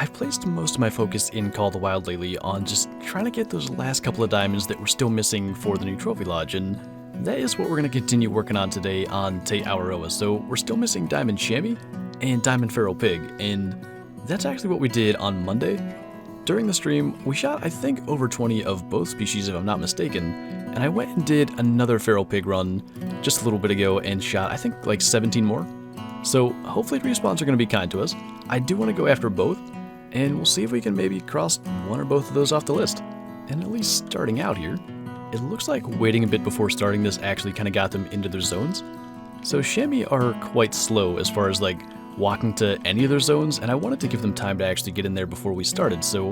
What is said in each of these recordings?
I've placed most of my focus in Call of the Wild lately on just trying to get those last couple of diamonds that we're still missing for the new trophy lodge, and that is what we're going to continue working on today on Te Awaroa. So we're still missing Diamond Chamois and Diamond Feral Pig, and that's actually what we did on Monday. During the stream, we shot I think over 20 of both species if I'm not mistaken, and I went and did another Feral Pig run just a little bit ago and shot I think like 17 more. So hopefully respawns are going to be kind to us. I do want to go after both, and we'll see if we can maybe cross one or both of those off the list. And at least starting out here, it looks like waiting a bit before starting this actually kind of got them into their zones. So chamois are quite slow as far as like walking to any of their zones, and I wanted to give them time to actually get in there before we started, so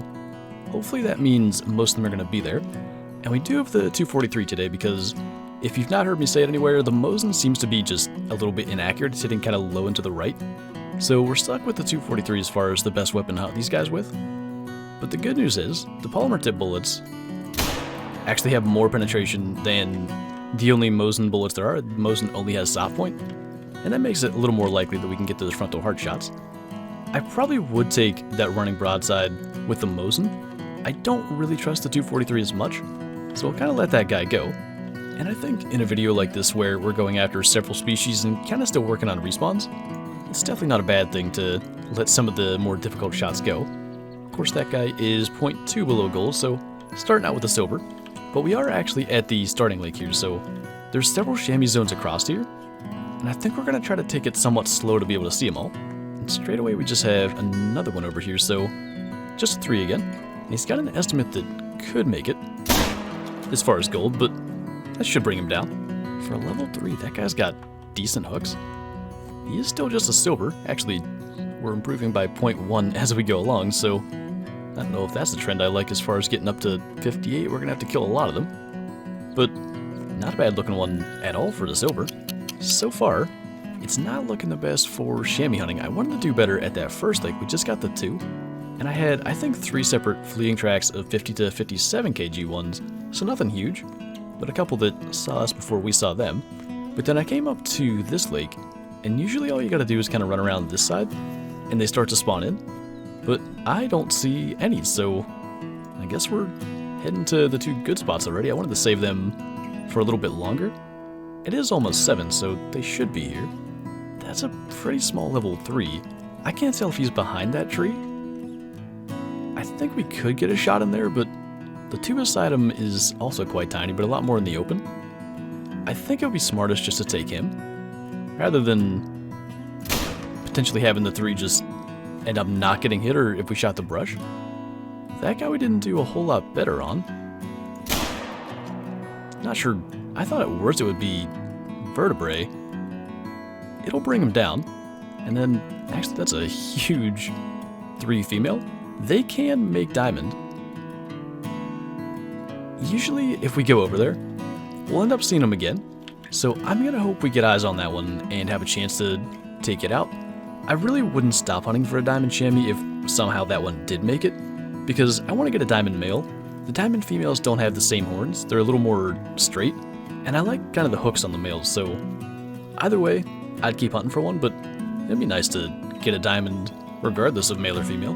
hopefully that means most of them are going to be there. And we do have the 243 today because if you've not heard me say it anywhere, the Mosin seems to be just a little bit inaccurate. It's hitting kind of low and to the right. So we're stuck with the 243 as far as the best weapon to hunt these guys with. But the good news is, the polymer tip bullets actually have more penetration than the only Mosin bullets there are. Mosin only has soft point, and that makes it a little more likely that we can get those frontal heart shots. I probably would take that running broadside with the Mosin. I don't really trust the 243 as much, so I'll kind of let that guy go. And I think in a video like this where we're going after several species and kind of still working on respawns, it's definitely not a bad thing to let some of the more difficult shots go. Of course, that guy is 0.2 below gold, so starting out with a silver. But we are actually at the starting lake here, so there's several chamois zones across here, and I think we're going to try to take it somewhat slow to be able to see them all. And straight away we just have another one over here, so just a 3 again. And he's got an estimate that could make it as far as gold, but that should bring him down. For a level 3, that guy's got decent hooks. He is still just a silver. Actually, we're improving by 0.1 as we go along, so I don't know if that's the trend I like as far as getting up to 58. We're going to have to kill a lot of them. But not a bad looking one at all for the silver. So far, it's not looking the best for chamois hunting. I wanted to do better at that first lake. We just got the 2. And I had, I think, 3 separate fleeting tracks of 50 to 57 kg ones. So nothing huge, but a couple that saw us before we saw them. But then I came up to this lake, and usually all you gotta do is kind of run around this side, and they start to spawn in. But I don't see any, so I guess we're heading to the 2 good spots already. I wanted to save them for a little bit longer. It is almost 7, so they should be here. That's a pretty small level 3. I can't tell if he's behind that tree. I think we could get a shot in there, but the 2 beside him is also quite tiny, but a lot more in the open. I think it would be smartest just to take him, rather than potentially having the 3 just end up not getting hit, or if we shot the brush. That guy we didn't do a whole lot better on. Not sure. I thought at worst it would be vertebrae. It'll bring him down. And then, actually that's a huge 3 female. They can make diamond. Usually if we go over there, we'll end up seeing them again. So I'm gonna hope we get eyes on that one and have a chance to take it out. I really wouldn't stop hunting for a diamond chamois if somehow that one did make it, because I want to get a diamond male. The diamond females don't have the same horns. They're a little more straight, and I like kind of the hooks on the males, so either way, I'd keep hunting for one, but it'd be nice to get a diamond regardless of male or female.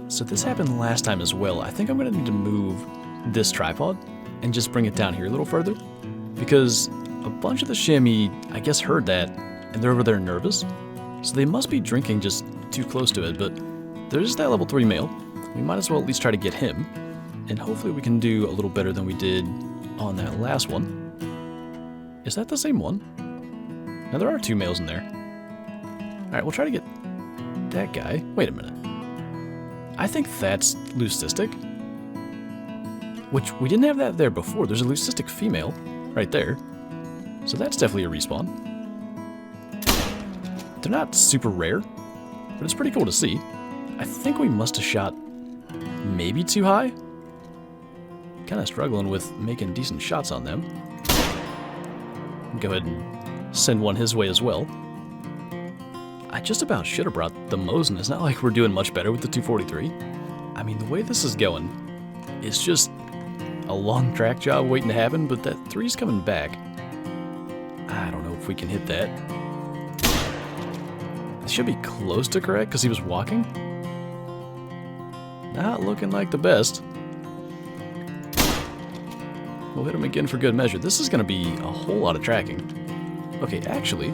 So this happened last time as well. I think I'm going to need to move this tripod and just bring it down here a little further, because a bunch of the chamois, I guess, heard that, and they're over there nervous, so they must be drinking just too close to it. But there's that level 3 male. We might as well at least try to get him, and hopefully we can do a little better than we did on that last one. Is that the same one? Now there are 2 males in there. Alright, we'll try to get that guy. Wait a minute. I think that's leucistic, which we didn't have that there before. There's a leucistic female right there, so that's definitely a respawn. They're not super rare, but it's pretty cool to see. I think we must have shot maybe too high. Kind of struggling with making decent shots on them. Go ahead and send one his way as well. I just about should have brought the Mosin. It's not like we're doing much better with the 243. I mean, the way this is going, it's just a long track job waiting to happen, but that 3's coming back. I don't know if we can hit that. It should be close to correct because he was walking. Not looking like the best. We'll hit him again for good measure. This is going to be a whole lot of tracking. Okay, actually,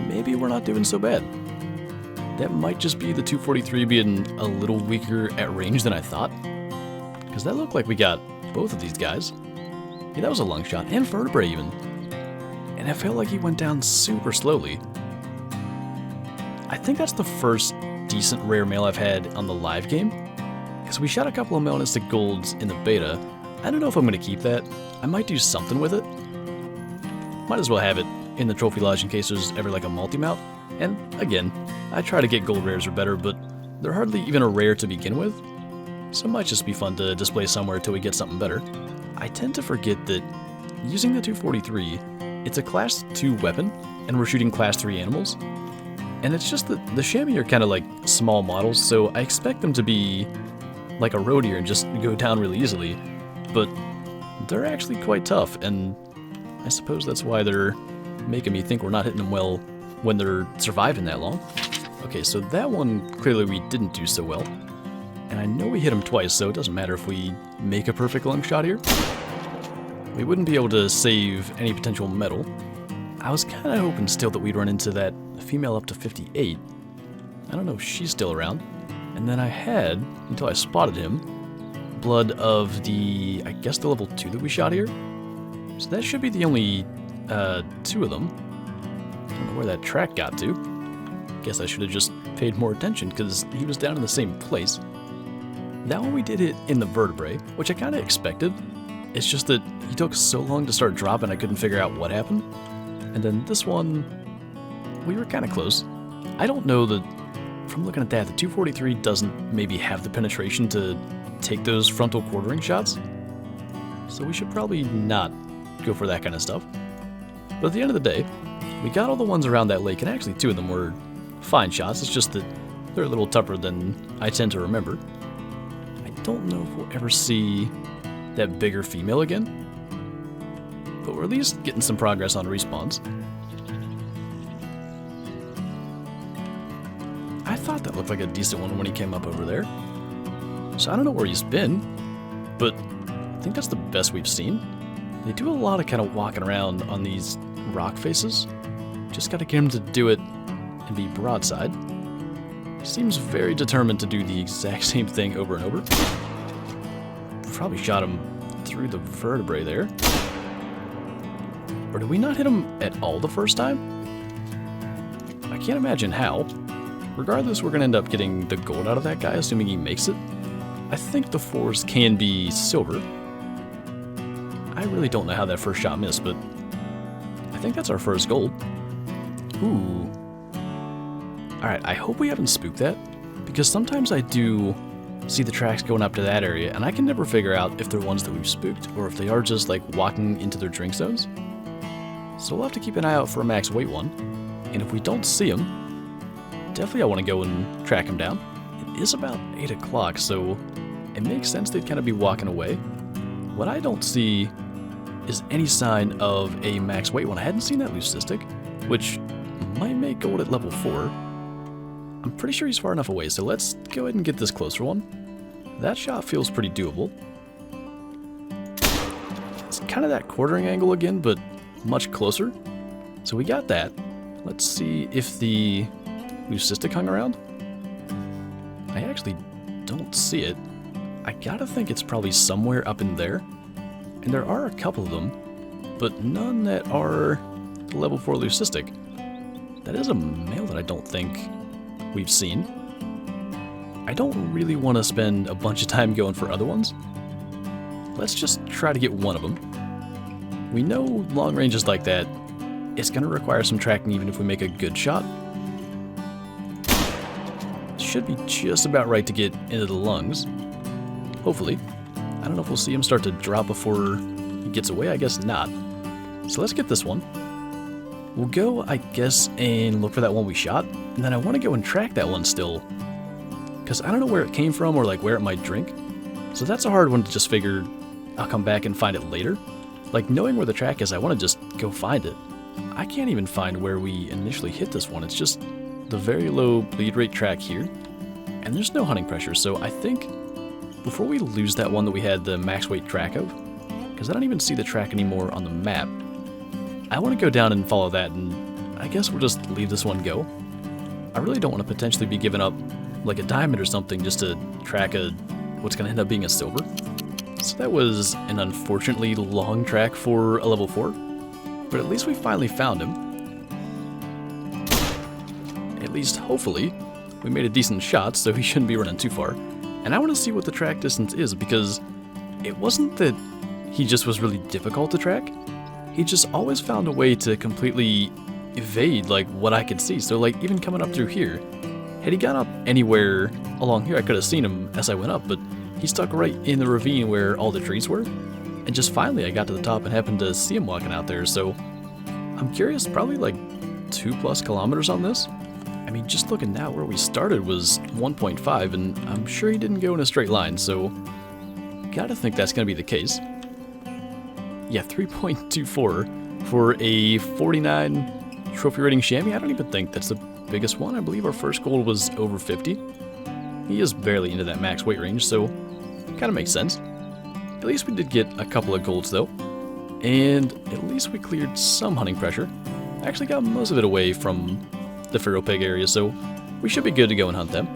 maybe we're not doing so bad. That might just be the 243 being a little weaker at range than I thought. Because that looked like we got both of these guys. Yeah, that was a lung shot, and vertebrae even. And it felt like he went down super slowly. I think that's the first decent rare male I've had on the live game. Because we shot a couple of melanistic golds in the beta. I don't know if I'm going to keep that. I might do something with it. Might as well have it in the trophy lodge in case there's ever like a multi-mount. And again, I try to get gold rares or better, but they're hardly even a rare to begin with. So it might just be fun to display somewhere till we get something better. I tend to forget that using the 243, it's a class 2 weapon, and we're shooting class 3 animals. And it's just that the chamois are kind of like small models, so I expect them to be like a road deer and just go down really easily. But they're actually quite tough, and I suppose that's why they're making me think we're not hitting them well when they're surviving that long. Okay, so that one, clearly we didn't do so well. And I know we hit him twice, so it doesn't matter if we make a perfect lung shot here. We wouldn't be able to save any potential metal. I was kind of hoping still that we'd run into that female up to 58. I don't know if she's still around. And then I had, until I spotted him, blood of the, I guess the level 2 that we shot here. So that should be the only 2 of them. I don't know where that track got to. Guess I should have just paid more attention because he was down in the same place. That one we did hit in the vertebrae, which I kind of expected. It's just that he took so long to start dropping I couldn't figure out what happened. And then this one, we were kind of close. I don't know that, from looking at that, the 243 doesn't maybe have the penetration to take those frontal quartering shots. So we should probably not go for that kind of stuff. But at the end of the day, we got all the ones around that lake, and actually 2 of them were fine shots. It's just that they're a little tougher than I tend to remember. I don't know if we'll ever see that bigger female again, but we're at least getting some progress on respawns. I thought that looked like a decent one when he came up over there. So I don't know where he's been, but I think that's the best we've seen. They do a lot of kind of walking around on these rock faces. Just gotta get him to do it and be broadside. Seems very determined to do the exact same thing over and over. Probably shot him through the vertebrae there. Or did we not hit him at all the first time? I can't imagine how. Regardless, we're gonna end up getting the gold out of that guy, assuming he makes it. I think the 4s can be silver. I really don't know how that first shot missed, but I think that's our first gold. Ooh. Alright, I hope we haven't spooked that, because sometimes I do see the tracks going up to that area, and I can never figure out if they're ones that we've spooked, or if they are just like walking into their drink zones. So we'll have to keep an eye out for a max weight one, and if we don't see them, definitely I want to go and track them down. It is about 8 o'clock, so it makes sense they'd kind of be walking away. What I don't see is any sign of a max weight one. I hadn't seen that leucistic, which might make gold at level 4. I'm pretty sure he's far enough away, so let's go ahead and get this closer one. That shot feels pretty doable. It's kind of that quartering angle again, but much closer. So we got that. Let's see if the leucistic hung around. I actually don't see it. I gotta think it's probably somewhere up in there. And there are a couple of them, but none that are the level 4 leucistic. That is a male that I don't think we've seen. I don't really want to spend a bunch of time going for other ones. Let's just try to get one of them. We know long ranges like that, it's going to require some tracking even if we make a good shot. Should be just about right to get into the lungs. Hopefully. I don't know if we'll see him start to drop before he gets away. I guess not. So let's get this one. We'll go, I guess, and look for that one we shot. And then I want to go and track that one still, because I don't know where it came from or like where it might drink. So that's a hard one to just figure I'll come back and find it later. Like, knowing where the track is, I want to just go find it. I can't even find where we initially hit this one. It's just the very low bleed rate track here. and there's no hunting pressure, so I think before we lose that one that we had the max weight track of, because I don't even see the track anymore on the map, I want to go down and follow that, and I guess we'll just leave this one go. I really don't want to potentially be giving up like a diamond or something just to track what's going to end up being a silver. So that was an unfortunately long track for a level 4, but at least we finally found him. At least, hopefully, we made a decent shot, so he shouldn't be running too far. And I want to see what the track distance is, because it wasn't that he just was really difficult to track. He just always found a way to completely evade, like, what I could see. So, like, even coming up through here, had he gone up anywhere along here, I could have seen him as I went up, but he stuck right in the ravine where all the trees were. And just finally, I got to the top and happened to see him walking out there, so I'm curious, probably like 2+ kilometers on this. I mean, just looking now, where we started was 1.5, and I'm sure he didn't go in a straight line, so gotta think that's gonna be the case. Yeah, 3.24 for a 49 trophy rating chamois. I don't even think that's the biggest one. I believe our first goal was over 50. He is barely into that max weight range, so kinda makes sense. At least we did get a couple of golds though, and at least we cleared some hunting pressure. Actually got most of it away from the feral pig area, so we should be good to go and hunt them.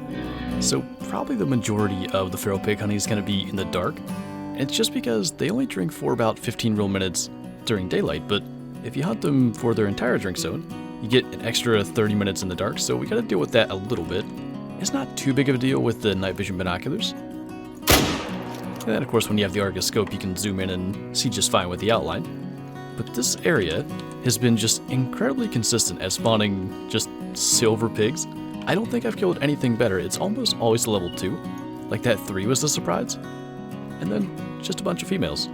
So probably the majority of the feral pig hunting is going to be in the dark. And it's just because they only drink for about 15 real minutes during daylight, but if you hunt them for their entire drink zone, you get an extra 30 minutes in the dark, so we got to deal with that a little bit. It's not too big of a deal with the night vision binoculars. And then of course when you have the Argus scope, you can zoom in and see just fine with the outline. But this area has been just incredibly consistent at spawning just silver pigs. I don't think I've killed anything better. It's almost always a level 2. Like that 3 was the surprise. And then just a bunch of females.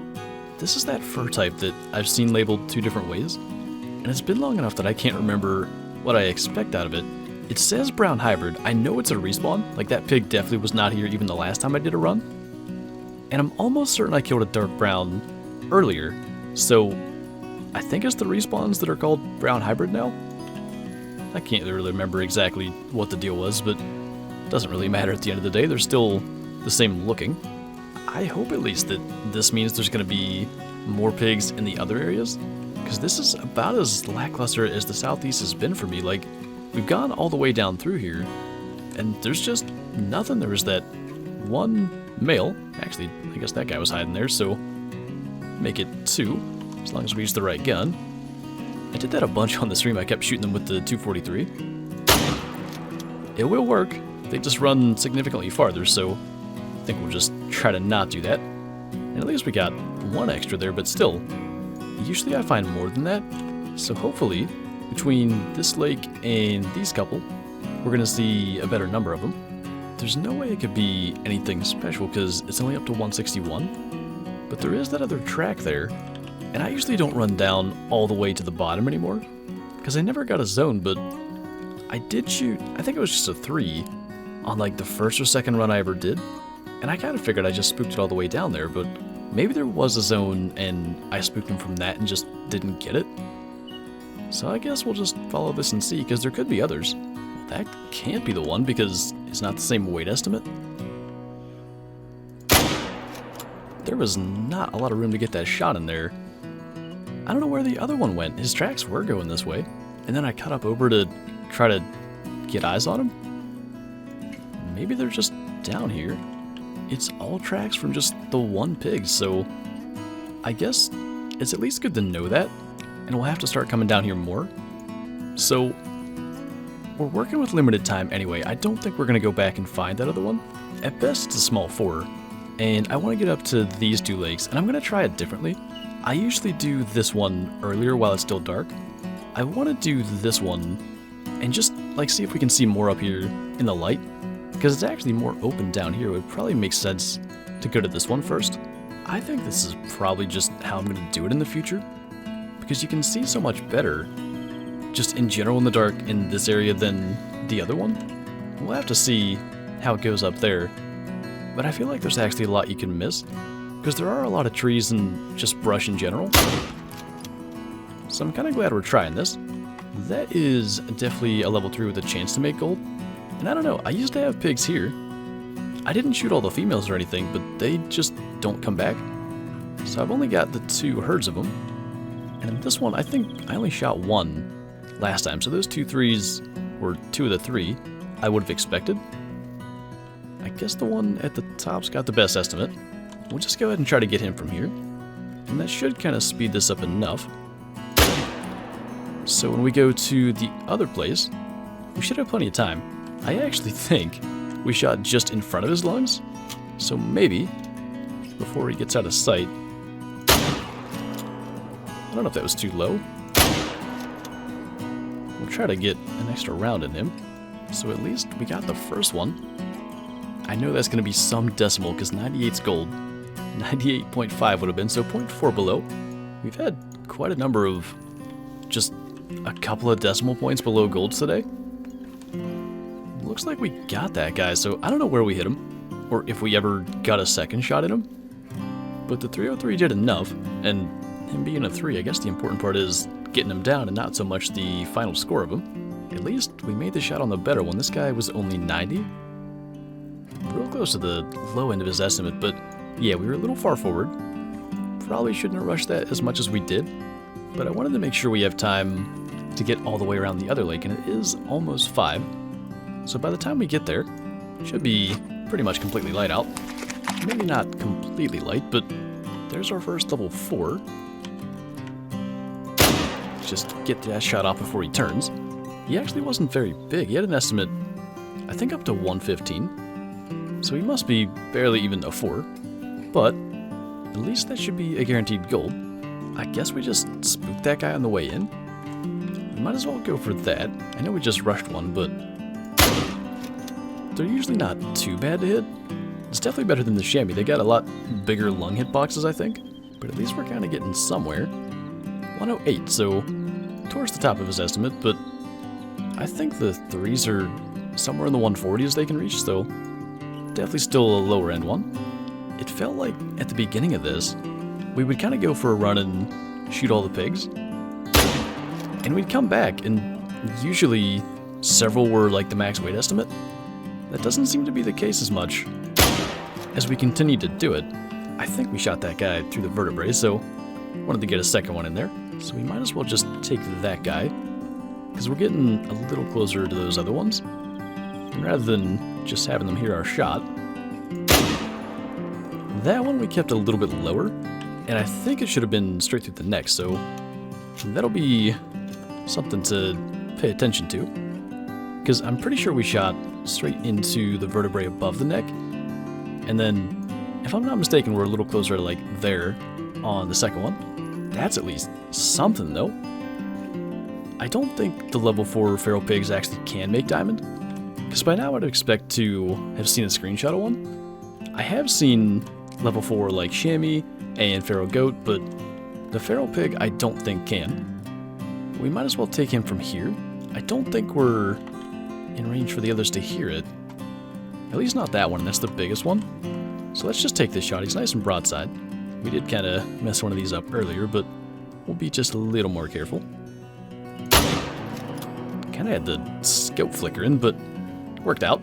This is that fur type that I've seen labeled 2 different ways. And it's been long enough that I can't remember what I expect out of it. It says brown hybrid. I know it's a respawn. Like that pig definitely was not here even the last time I did a run. And I'm almost certain I killed a dark brown earlier. So I think it's the respawns that are called brown hybrid now. I can't really remember exactly what the deal was, but it doesn't really matter at the end of the day. They're still the same looking. I hope at least that this means there's going to be more pigs in the other areas, because this is about as lackluster as the southeast has been for me. Like, we've gone all the way down through here, and there's just nothing. There was that one male. Actually, I guess that guy was hiding there, so make it 2, as long as we use the right gun. I did that a bunch on the stream. I kept shooting them with the 243. It will work. They just run significantly farther, so I think we'll just try to not do that. And at least we got 1 extra there, but still, usually I find more than that. So hopefully, between this lake and these couple, we're going to see a better number of them. There's no way it could be anything special because it's only up to 161. But there is that other track there. And I usually don't run down all the way to the bottom anymore, because I never got a zone, but I did shoot, I think it was just a 3, on like the first or second run I ever did, and I kind of figured I just spooked it all the way down there, but maybe there was a zone and I spooked him from that and just didn't get it. So I guess we'll just follow this and see, because there could be others. Well, that can't be the one, because it's not the same weight estimate. There was not a lot of room to get that shot in there. I don't know where the other one went. His tracks were going this way, and then I cut up over to try to get eyes on him. Maybe they're just down here. It's all tracks from just the one pig, so I guess it's at least good to know that, and we'll have to start coming down here more. So we're working with limited time anyway. I don't think we're going to go back and find that other one. At best, it's a small 4, and I want to get up to these 2 lakes, and I'm going to try it differently. I usually do this one earlier while it's still dark. I want to do this one and just like see if we can see more up here in the light, because it's actually more open down here. It would probably make sense to go to this one first. I think this is probably just how I'm going to do it in the future, because you can see so much better just in general in the dark in this area than the other one. We'll have to see how it goes up there, but I feel like there's actually a lot you can miss, because there are a lot of trees and just brush in general. So I'm kind of glad we're trying this. That is definitely a level 3 with a chance to make gold. And I don't know, I used to have pigs here. I didn't shoot all the females or anything, but they just don't come back. So I've only got the 2 herds of them. And in this one, I think I only shot 1 last time. So those 2 threes were 2 of the 3 I would have expected. I guess the one at the top's got the best estimate. We'll just go ahead and try to get him from here. And that should kind of speed this up enough. So when we go to the other place, we should have plenty of time. I actually think we shot just in front of his lungs. So maybe, before he gets out of sight... I don't know if that was too low. We'll try to get an extra round in him. So at least we got the first one. I know that's going to be some decimal because 98's gold. 98.5 would have been, so 0.4 below. We've had quite a number of just a couple of decimal points below golds today. Looks like we got that guy, so I don't know where we hit him, or if we ever got a second shot at him. But the 303 did enough, and him being a 3, I guess the important part is getting him down and not so much the final score of him. At least we made the shot on the better one. This guy was only 90. Real close to the low end of his estimate, but yeah, we were a little far forward. Probably shouldn't have rushed that as much as we did, but I wanted to make sure we have time to get all the way around the other lake, and it is almost 5. So by the time we get there, it should be pretty much completely light out. Maybe not completely light, but there's our first level 4. Just get that shot off before he turns. He actually wasn't very big. He had an estimate, I think, up to 115. So he must be barely even a 4. But at least that should be a guaranteed gold. I guess we just spooked that guy on the way in. We might as well go for that. I know we just rushed one, but they're usually not too bad to hit. It's definitely better than the chamois. They got a lot bigger lung hitboxes, I think. But at least we're kind of getting somewhere. 108, so towards the top of his estimate, but I think the 3s are somewhere in the 140s they can reach, so definitely still a lower end one. It felt like at the beginning of this, we would kind of go for a run and shoot all the pigs. And we'd come back, and usually several were like the max weight estimate. That doesn't seem to be the case as much as we continued to do it. I think we shot that guy through the vertebrae, so wanted to get a second one in there. So we might as well just take that guy, because we're getting a little closer to those other ones. And rather than just having them hear our shot, that one we kept a little bit lower, and I think it should have been straight through the neck, so that'll be something to pay attention to. Because I'm pretty sure we shot straight into the vertebrae above the neck, and then, if I'm not mistaken, we're a little closer to like there on the second one. That's at least something, though. I don't think the level 4 feral pigs actually can make diamond, because by now I'd expect to have seen a screenshot of one. I have seen level 4 like chamois and feral goat, but the feral pig I don't think can. We might as well take him from here. I don't think we're in range for the others to hear it. At least not that one, that's the biggest one. So let's just take this shot. He's nice and broadside. We did kind of mess one of these up earlier, but we'll be just a little more careful. Kind of had the scope flickering, but worked out.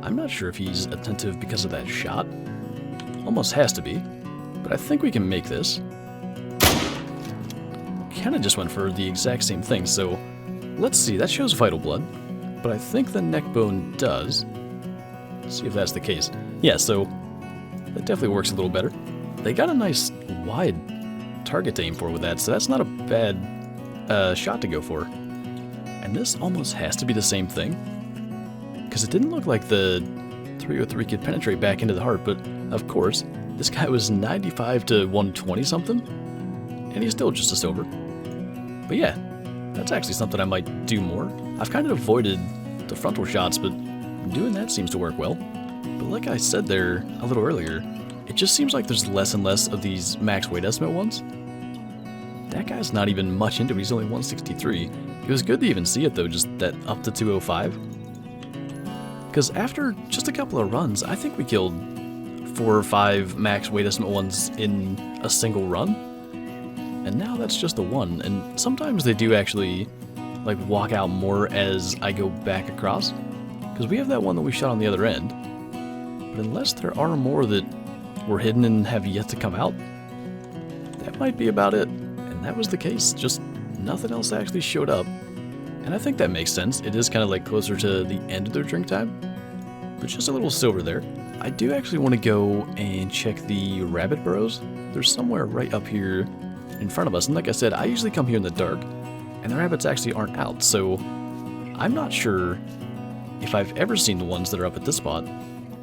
I'm not sure if he's attentive because of that shot. Almost has to be, but I think we can make this. Kind of just went for the exact same thing, so let's see. That shows vital blood, but I think the neck bone does. Let's see if that's the case. Yeah, so that definitely works a little better. They got a nice wide target to aim for with that, so that's not a bad shot to go for. And this almost has to be the same thing, because it didn't look like the 303 could penetrate back into the heart, but of course, this guy was 95 to 120 something, and he's still just a silver. But yeah, that's actually something I might do more. I've kind of avoided the frontal shots, but doing that seems to work well. But like I said there a little earlier, it just seems like there's less and less of these max weight estimate ones. That guy's not even much into it, he's only 163. It was good to even see it though, just that up to 205. Because after just a couple of runs, I think we killed 4 or 5 max weight estimate ones in a single run. And now that's just the one, and sometimes they do actually like walk out more as I go back across. because we have that one that we shot on the other end. But unless there are more that were hidden and have yet to come out, that might be about it. And that was the case, just nothing else actually showed up. And I think that makes sense. It is kind of like closer to the end of their drink time, but just a little silver there. I do actually want to go and check the rabbit burrows. They're somewhere right up here in front of us. And like I said, I usually come here in the dark, and the rabbits actually aren't out. So I'm not sure if I've ever seen the ones that are up at this spot.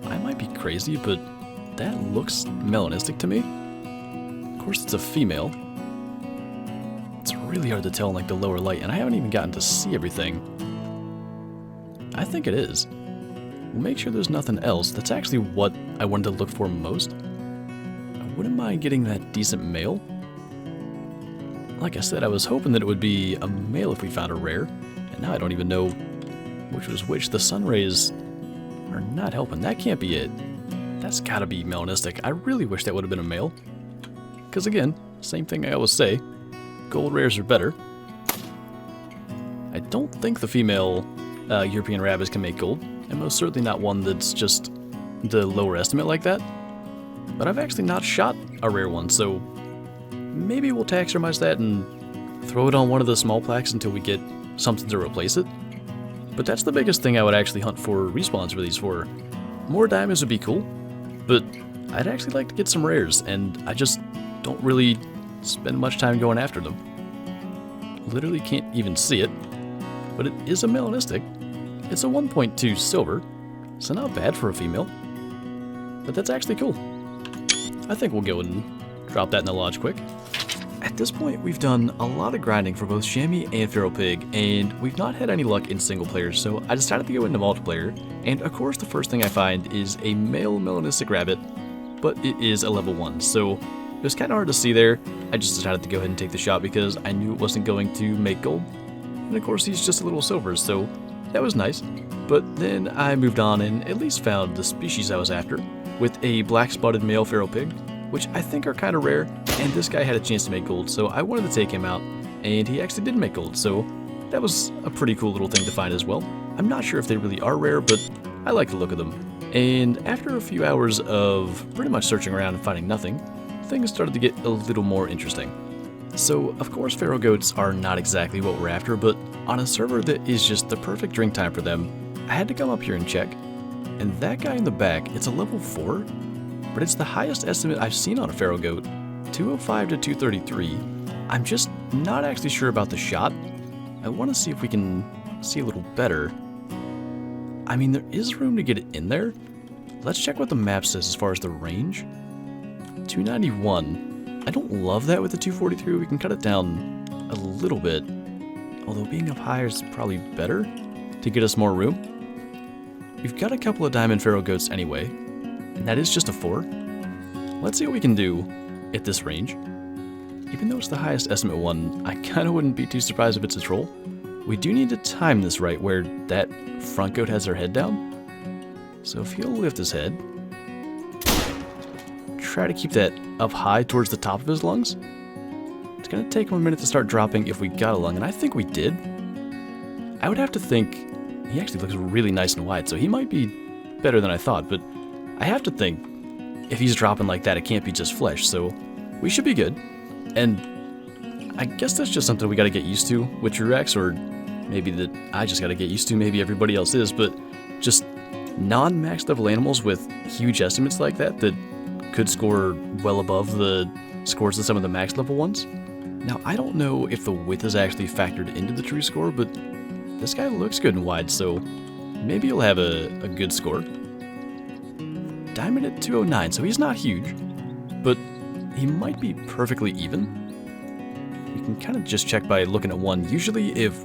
I might be crazy, but that looks melanistic to me. Of course, it's a female. It's really hard to tell in like the lower light, and I haven't even gotten to see everything. I think it is. We'll make sure there's nothing else. That's actually what I wanted to look for most. I wouldn't mind getting that decent male. Like I said, I was hoping that it would be a male if we found a rare, and now I don't even know which was which. The sun rays are not helping. That can't be it. That's gotta be melanistic. I really wish that would have been a male. Because again, same thing I always say, gold rares are better. I don't think the female European rabbits can make gold, and most certainly not one that's just the lower estimate like that. But I've actually not shot a rare one, so maybe we'll taxidermize that and throw it on one of the small plaques until we get something to replace it. But that's the biggest thing I would actually hunt for respawns for these for. More diamonds would be cool, but I'd actually like to get some rares, and I just don't really spend much time going after them. Literally can't even see it, but it is a melanistic. It's a 1.2 silver, so not bad for a female, but that's actually cool. I think we'll go and drop that in the lodge quick. At this point, we've done a lot of grinding for both Chamois and Feral Pig, and we've not had any luck in single player, so I decided to go into multiplayer, and of course the first thing I find is a male melanistic rabbit, but it is a level 1, so it was kind of hard to see there. I just decided to go ahead and take the shot because I knew it wasn't going to make gold, and of course he's just a little silver, so that was nice. But then I moved on and at least found the species I was after, with a black-spotted male Feral Pig, which I think are kind of rare, and this guy had a chance to make gold, so I wanted to take him out, and he actually did make gold, so that was a pretty cool little thing to find as well. I'm not sure if they really are rare, but I like the look of them. And after a few hours of pretty much searching around and finding nothing, things started to get a little more interesting. So, of course, feral goats are not exactly what we're after, but on a server that is just the perfect drink time for them, I had to come up here and check. And that guy in the back, it's a level 4, but it's the highest estimate I've seen on a feral goat, 205 to 233. I'm just not actually sure about the shot. I want to see if we can see a little better. I mean, there is room to get it in there. Let's check what the map says as far as the range. 291. I don't love that with the 243. We can cut it down a little bit. Although being up higher is probably better to get us more room. We've got a couple of diamond feral goats anyway, and that is just a 4. Let's see what we can do at this range. Even though it's the highest estimate one, I kind of wouldn't be too surprised if it's a troll. We do need to time this right where that front goat has their head down. So if he'll lift his head, try to keep that up high towards the top of his lungs. It's going to take him a minute to start dropping if we got a lung, and I think we did. I would have to think, he actually looks really nice and wide, so he might be better than I thought, but I have to think if he's dropping like that, it can't be just flesh, so we should be good. And I guess that's just something we got to get used to with T-Rex, or maybe that I just got to get used to, maybe everybody else is, but just non-max level animals with huge estimates like that could score well above the scores of some of the max level ones. Now, I don't know if the width is actually factored into the true score, but this guy looks good and wide, so maybe he'll have a good score. Diamond at 209, so he's not huge, but he might be perfectly even. You can kind of just check by looking at one. Usually if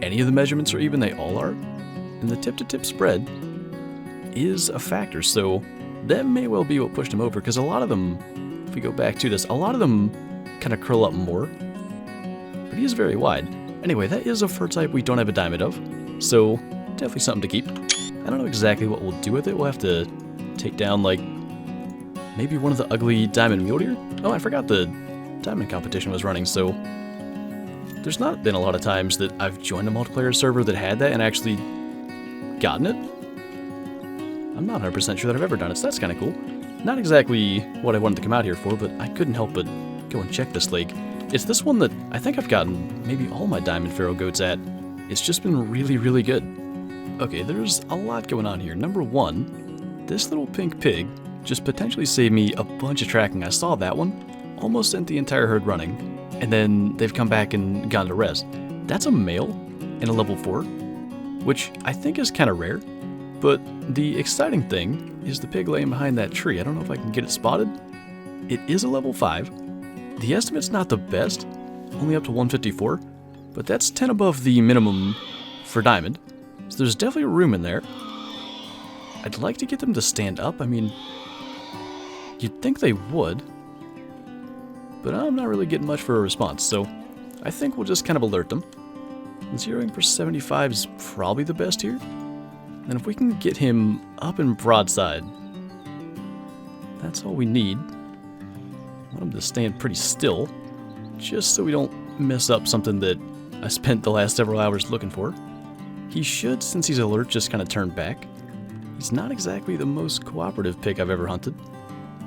any of the measurements are even, they all are. And the tip-to-tip spread is a factor, so that may well be what pushed him over, because a lot of them, if we go back to this, a lot of them kind of curl up more. But he is very wide. Anyway, that is a fur type we don't have a diamond of, so definitely something to keep. I don't know exactly what we'll do with it. We'll have to take down, like, maybe one of the ugly diamond mule deer? Oh, I forgot the diamond competition was running, so there's not been a lot of times that I've joined a multiplayer server that had that and actually gotten it. I'm not 100% sure that I've ever done it, so that's kind of cool. Not exactly what I wanted to come out here for, but I couldn't help but go and check this lake. It's this one that I think I've gotten maybe all my diamond feral goats at. It's just been really, really good. Okay, there's a lot going on here. Number one, this little pink pig just potentially saved me a bunch of tracking. I saw that one, almost sent the entire herd running, and then they've come back and gone to rest. That's a male and a level 4, which I think is kind of rare, but the exciting thing is the pig laying behind that tree. I don't know if I can get it spotted. It is a level 5. The estimate's not the best, only up to 154, but that's 10 above the minimum for diamond, so there's definitely room in there. I'd like to get them to stand up. I mean, you'd think they would, but I'm not really getting much for a response, so I think we'll just kind of alert them. And zeroing for 75 is probably the best here. And if we can get him up and broadside, that's all we need. I want him to stand pretty still, just so we don't mess up something that I spent the last several hours looking for. He should, since he's alert, just kind of turn back. He's not exactly the most cooperative pig I've ever hunted.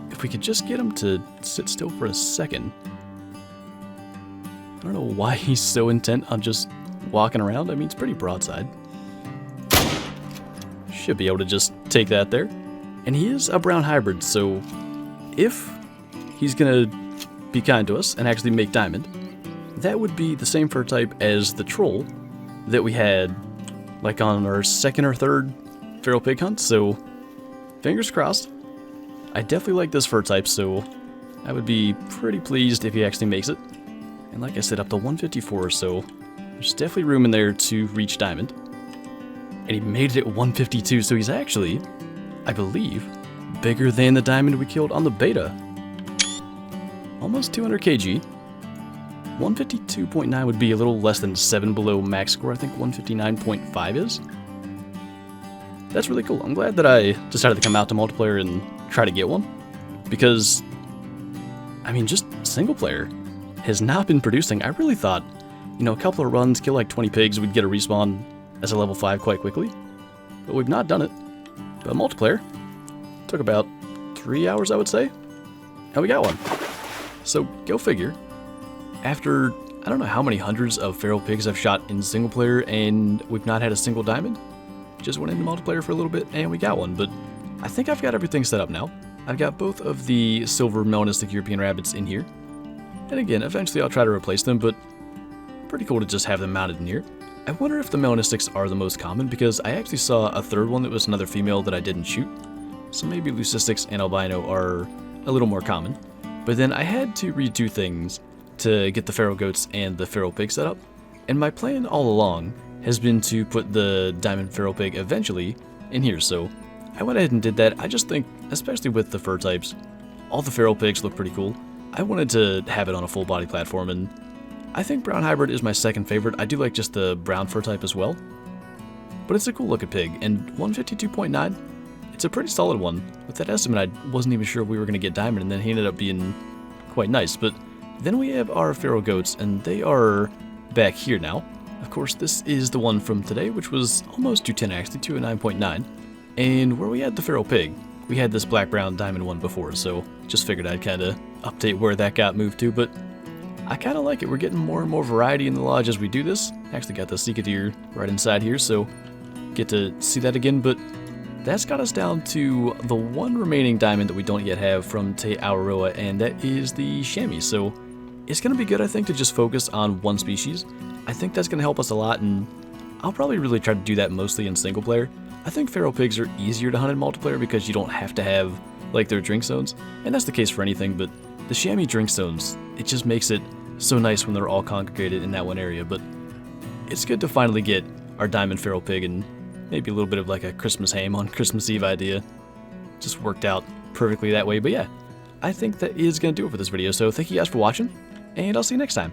If we could just get him to sit still for a second. I don't know why he's so intent on just walking around. I mean, it's pretty broadside. Should be able to just take that there. And he is a brown hybrid, so if he's gonna be kind to us and actually make diamond, that would be the same fur type as the troll that we had like on our second or third feral pig hunt, so fingers crossed. I definitely like this fur type, so I would be pretty pleased if he actually makes it. And like I said, up to 154, so there's definitely room in there to reach diamond. And he made it at 152, so he's actually, I believe, bigger than the diamond we killed on the beta. Almost 200 kg. 152.9 would be a little less than 7 below max score. I think 159.5 is. That's really cool. I'm glad that I decided to come out to multiplayer and try to get one. Because, I mean, just single player has not been producing. I really thought, you know, a couple of runs, kill like 20 pigs, we'd get a respawn as a level 5 quite quickly. But we've not done it. But multiplayer took about 3 hours, I would say. And we got one. So, go figure. After, I don't know how many hundreds of feral pigs I've shot in single player and we've not had a single diamond. Just went into multiplayer for a little bit and we got one, but I think I've got everything set up now. I've got both of the silver melanistic European rabbits in here. And again, eventually I'll try to replace them, but pretty cool to just have them mounted in here. I wonder if the melanistics are the most common, because I actually saw a third one that was another female that I didn't shoot. So maybe leucistics and albino are a little more common. But then I had to redo things to get the feral goats and the feral pig set up. And my plan all along has been to put the diamond feral pig eventually in here, so I went ahead and did that. I just think, especially with the fur types, all the feral pigs look pretty cool. I wanted to have it on a full body platform, and I think brown hybrid is my second favorite. I do like just the brown fur type as well. But it's a cool looking pig, and 152.9, it's a pretty solid one. With that estimate, I wasn't even sure we were going to get diamond, and then he ended up being quite nice. But then we have our feral goats, and they are back here now. Of course, this is the one from today, which was almost 210 actually, 209.9. And where we had the feral pig, we had this black-brown diamond one before, so just figured I'd kind of update where that got moved to, but I kind of like it. We're getting more and more variety in the lodge as we do this. Actually got the Sika deer right inside here, so get to see that again, but that's got us down to the one remaining diamond that we don't yet have from Te Awaroa, and that is the chamois. So it's going to be good, I think, to just focus on one species. I think that's going to help us a lot, and I'll probably really try to do that mostly in single player. I think feral pigs are easier to hunt in multiplayer because you don't have to have, like, their drink zones, and that's the case for anything, but the chamois drink zones, it just makes it so nice when they're all congregated in that one area. But it's good to finally get our diamond feral pig, and maybe a little bit of like a Christmas ham on Christmas Eve idea. Just worked out perfectly that way. But yeah, I think that is going to do it for this video. So thank you guys for watching, and I'll see you next time.